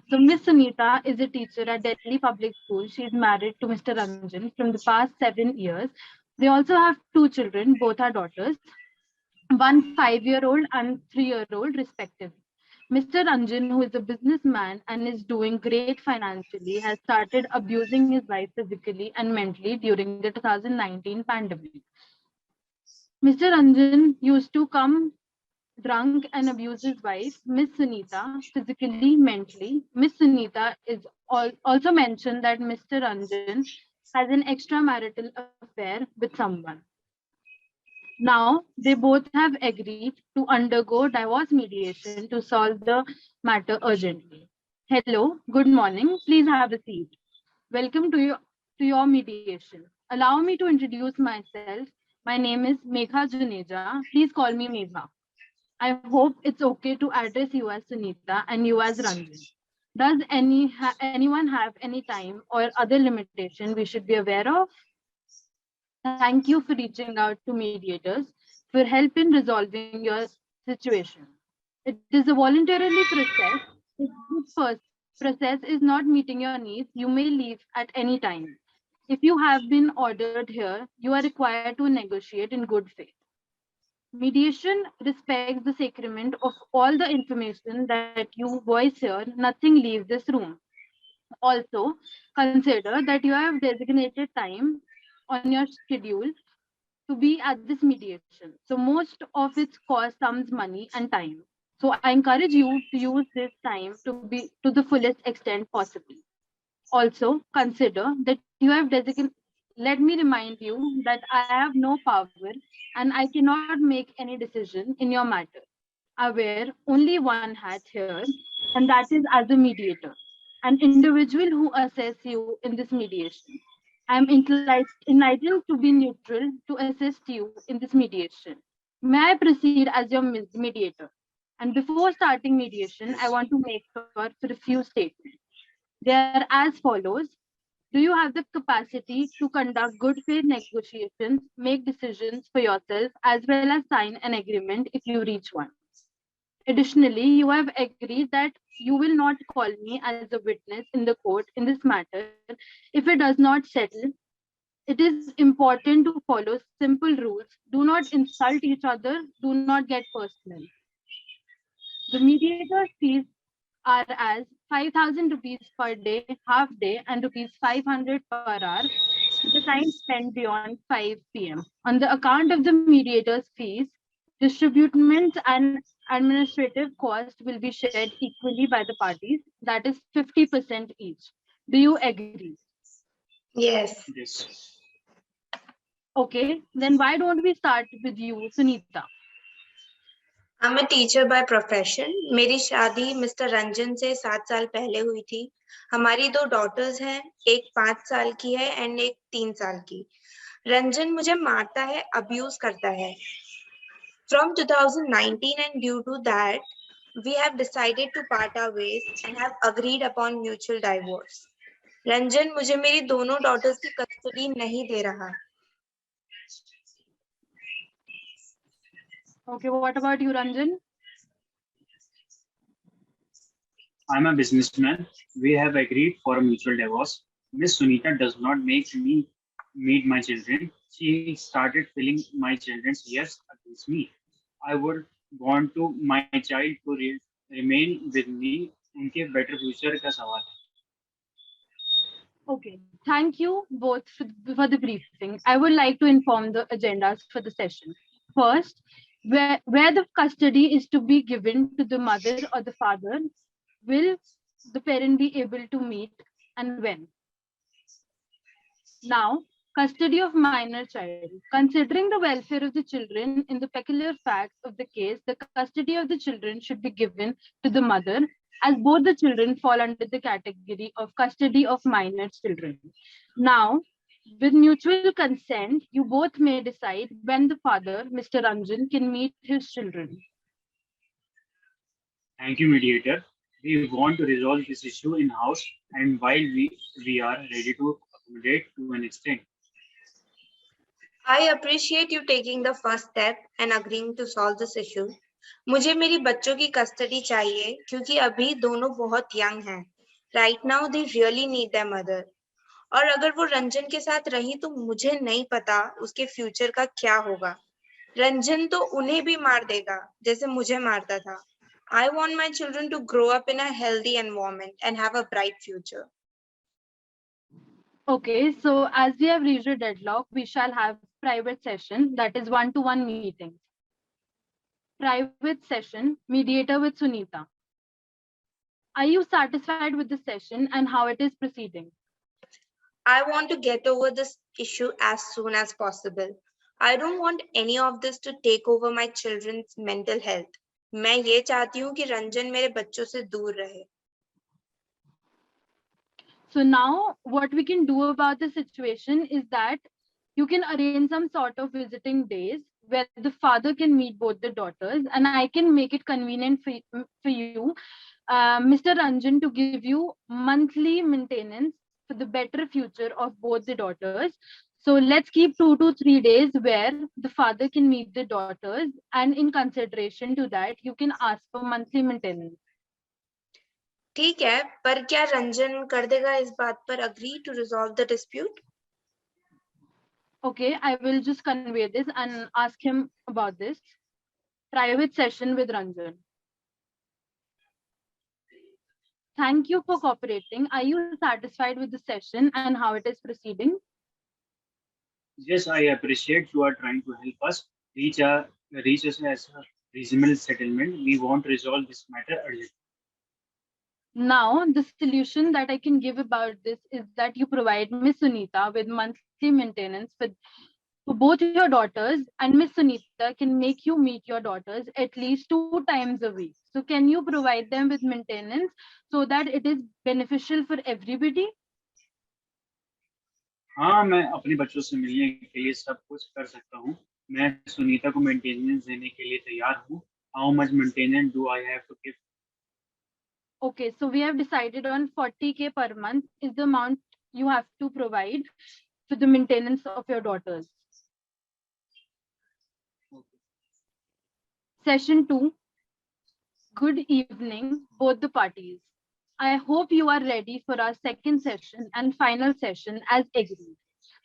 So Miss Sunita is a teacher at Delhi Public School. She is married to Mr. Ranjan from the past 7 years. They also have two children, both are daughters, one 5-year-old and 3-year-old respectively. Mr. Ranjan, who is a businessman and is doing great financially, has started abusing his wife physically and mentally during the 2019 pandemic. Mr. Ranjan used to come drunk and abuse his wife, Miss Sunita, physically, mentally. Miss Sunita is also mentioned that Mr. Ranjan has an extramarital affair with someone. Now, they both have agreed to undergo divorce mediation to solve the matter urgently. Hello, good morning. Please have a seat. Welcome to your mediation. Allow me to introduce myself. My name is Megha Juneja. Please call me Megha. I hope it's okay to address you as Sunita and you as Ranjan. Does anyone have any time or other limitation we should be aware of? Thank you for reaching out to mediators for help in resolving your situation. It is a voluntarily process. If this process is not meeting your needs, you may leave at any time. If you have been ordered here, you are required to negotiate in good faith. Mediation respects the sacrament of all the information that you voice here. Nothing leaves this room. Also, consider that you have designated time on your schedule to be at this mediation. So most of its cost comes money and time. So I encourage you to use this time to be to the fullest extent possible. Also, consider that you have designated. Let me remind you that I have no power and I cannot make any decision in your matter. I wear only one hat here, and that is as a mediator, an individual who assesses you in this mediation. I am entitled to be neutral to assist you in this mediation. May I proceed as your mediator? And before starting mediation, I want to make sure for a few statements. They are as follows. Do you have the capacity to conduct good faith negotiations, make decisions for yourself, as well as sign an agreement if you reach one? Additionally, you have agreed that you will not call me as a witness in the court in this matter if it does not settle. It is important to follow simple rules. Do not insult each other. Do not get personal. The mediator's fees are as 5,000 rupees per day, half day, and rupees 500 per hour for the time spent beyond 5 p.m. On the account of the mediator's fees, distributions and administrative cost will be shared equally by the parties, that is 50% each. Do you agree? Yes. Yes. Okay, then why don't we start with you, Sunita? I'm a teacher by profession. मेरी शादी mister Ranjan से 7 साल पहले हुई थी. हमारी 2 daughters हैं, एक 5 साल की है and एक 3 साल की. रंजन मुझे मारता है, abuse करता है. From 2019 and due to that, we have decided to part our ways and have agreed upon mutual divorce. Ranjan मुझे मेरी दोनों daughters की custody नहीं दे रहा. Okay, what about you, Ranjan? I'm a businessman. We have agreed for a mutual divorce. Miss Sunita does not make me meet my children. She started filling my children's ears against me. I would want to my child to remain with me. उनके better future का सवाल है. Okay, thank you both for the briefing. I would like to inform the agendas for the session. First, where the custody is to be given to the mother or the father, will the parent be able to meet and when? Now, custody of minor child. Considering the welfare of the children in the peculiar facts of the case, the custody of the children should be given to the mother, as both the children fall under the category of custody of minor children. Now, with mutual consent, you both may decide when the father, Mr. Ranjan, can meet his children. Thank you, mediator. We want to resolve this issue in-house, and while we are ready to accommodate to an extent. I appreciate you taking the first step and agreeing to solve this issue. मुझे मेरी बच्चों की custody चाहिए क्योंकि अभी दोनों बहुत young हैं. Right now they really need their mother. और अगर वो रंजन के साथ रही तो मुझे नहीं पता उसके फ्यूचर का क्या होगा। रंजन तो उन्हें भी मार देगा जैसे मुझे मारता था। I want my children to grow up in a healthy environment and have a bright future. Okay, so as we have reached a deadlock, we shall have private session, that is one-to-one meetings. Private session, mediator with Sunita. Are you satisfied with the session and how it is proceeding? I want to get over this issue as soon as possible. I don't want any of this to take over my children's mental health. मैं ये चाहती हूँ कि रंजन मेरे बच्चों से दूर रहे। So now what we can do about the situation is that you can arrange some sort of visiting days where the father can meet both the daughters, and I can make it convenient for you, Mr. Ranjan, to give you monthly maintenance for the better future of both the daughters. So let's keep 2 to 3 days where the father can meet the daughters, and in consideration to that, you can ask for monthly maintenance. ठीक है, पर क्या रंजन कर देगा इस बात पर agree to resolve the dispute? Okay, I will just convey this and ask him about this. Private session with Ranjan. Thank you for cooperating. Are you satisfied with the session and how it is proceeding? Yes, I appreciate you are trying to help us reach us as a reasonable settlement. We want to resolve this matter urgently. Now, the solution that I can give about this is that you provide Miss Sunita with monthly maintenance for both your daughters, and Miss Sunita can make you meet your daughters at least 2 times a week. So can you provide them with maintenance so that it is beneficial for everybody? हाँ, मैं अपने बच्चों से मिलने के लिए सब कुछ कर सकता हूँ। मैं सुनीता को मेंटेनेंस देने के लिए तैयार हूँ। How much maintenance do I have to give? Okay, so we have decided on 40K per month is the amount you have to provide for the maintenance of your daughters. Okay. Session 2. Good evening, both the parties. I hope you are ready for our second session and final session as agreed.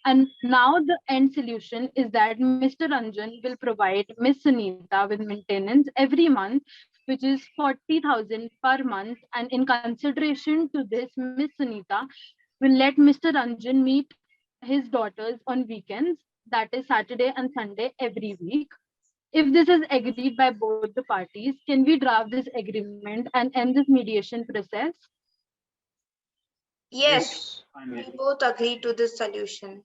And now the end solution is that Mr. Ranjan will provide Miss Sunita with maintenance every month, which is 40,000 per month. And in consideration to this, Miss Sunita will let Mr. Ranjan meet his daughters on weekends, that is Saturday and Sunday every week. If this is agreed by both the parties, can we draft this agreement and end this mediation process? Yes, I'm we ready. both agree to this solution.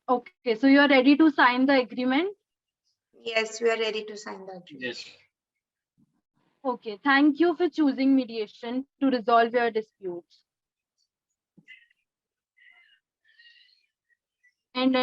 Okay, so you are ready to sign the agreement? Yes, we are ready to sign the agreement. Yes. Okay, thank you for choosing mediation to resolve your disputes. And